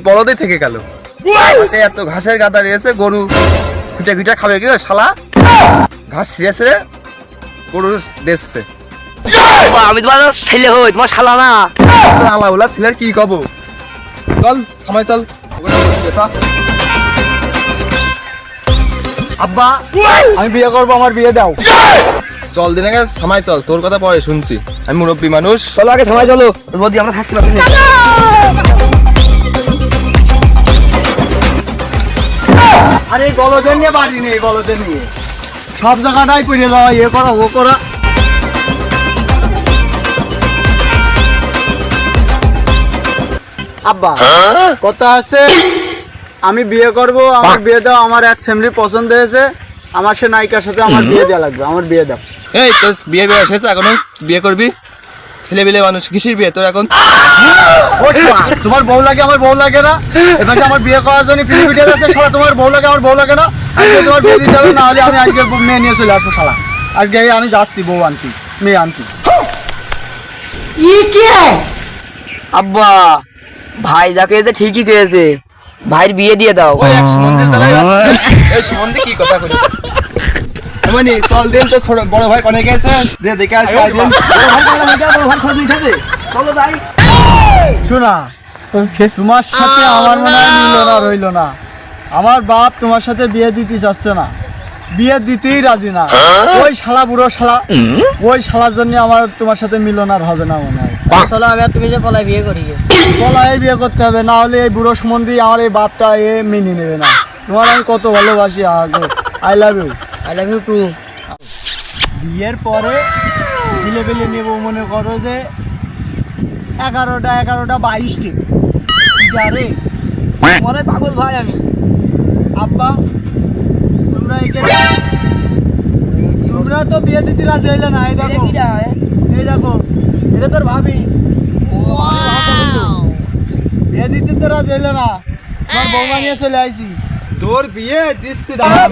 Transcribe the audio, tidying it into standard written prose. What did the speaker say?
বলদই থেকে গেল। এত ঘাসের গাদা রয়েছে, গরু খুঁটে খুঁটে খাবে কি শালা? ঘাস ছিঁড়েছে, গরু দেখছে। আমি তোমার ছেলে হই, তোমার শালা না। আলাউলা ছেলের কি কব? চল সময় চল। আব্বা আমি বিয়ে করবো, আমার বিয়ে দাও। চল দিন আগে সময় চল, তোর কথা পরে শুনছি, আমি মুরব্বী মানুষ। চলো আগে থামায় চলো, বদি আমরা থাকতে পারছি না। আরে বলদের নিয়ে বাড়ি নেই, বলদের নিয়ে সব জায়গাটাই পড়ে যাওয়া, ইয়ে করা ও করা। আব্বা কথা আছে, আমি বিয়ে করব, আমার বিয়ে দাও। আমার এক ফ্যামিলি পছন্দ হয়েছে, আমার সে নায়িকার সাথে আমার বিয়ে দেওয়া লাগবে, আমার বিয়ে দাও। এই তোর বিয়ে বয়স হয়েছে এখনো? বিয়ে করবি? ছেলে বিলে মানুষ, কিসের বিয়ে তোর এখন? তোমার বউ লাগে, আমার বউ লাগে না? এবার আমার বিয়ে করার জন্য পিড়ি আছে শালা, তোমার বউ লাগে, আমার বউ লাগে না? আজকে তোমার বিয়ে দিতে হবে, না হলে আমি আজকে মেয়ে নিয়ে চলে আসবো শালা। আজকে আমি যাচ্ছি বউ আনতি, মেয়ে আনতি। আব্বা ভাই যাকে যে ঠিকই করেছে, ভাইয়ের বিয়ে দিয়ে দাও। ওই এক সুমন্দির জ্বালায় আসছে। এই সুমন্দি কি কথা করি? এমনি চল দিন, তো ছোট বড় ভাই কনে গেছে, যে দেখে আসে আইদিন। চলো যাই। শোনা, তোমার সাথে আমার মনে হয় মিলনা রইল না। আমার বাপ তোমার সাথে বিয়ে দিতে চাচ্ছে না, বিয়ে দিতেই রাজি না। ওই শালা বুড়ো শালা, ওই শালার জন্য আমার তোমার সাথে মিলন আর হবে না মনে হয়। চলো আমি আর তুমি যে পলাই বিয়ে করি। পলায় বিয়ে করতে হবে, না হলে এই বুড়ো সম্বন্ধে আমার এই বাপটা মেনে নেবে না। তোমার আমি কত ভালোবাসি, I love you. I love you too. বিয়ের পরে বিলে বিলে নেবো, মনে করো যে 11টা 22টি যারে মনে পাগল ভাই আমি। আব্বা তোমরা তোমরা তো বিয়ে দিতে রাজি হইলে না। এই দেখো, এই দেখো, এটা তোর ভাবি। বিয়ে দিতে তো রাজি হইলে না, তোমার বৌমা নিয়ে চলে আইছি। তোর বিয়ে দিচ্ছি দাঁড়া।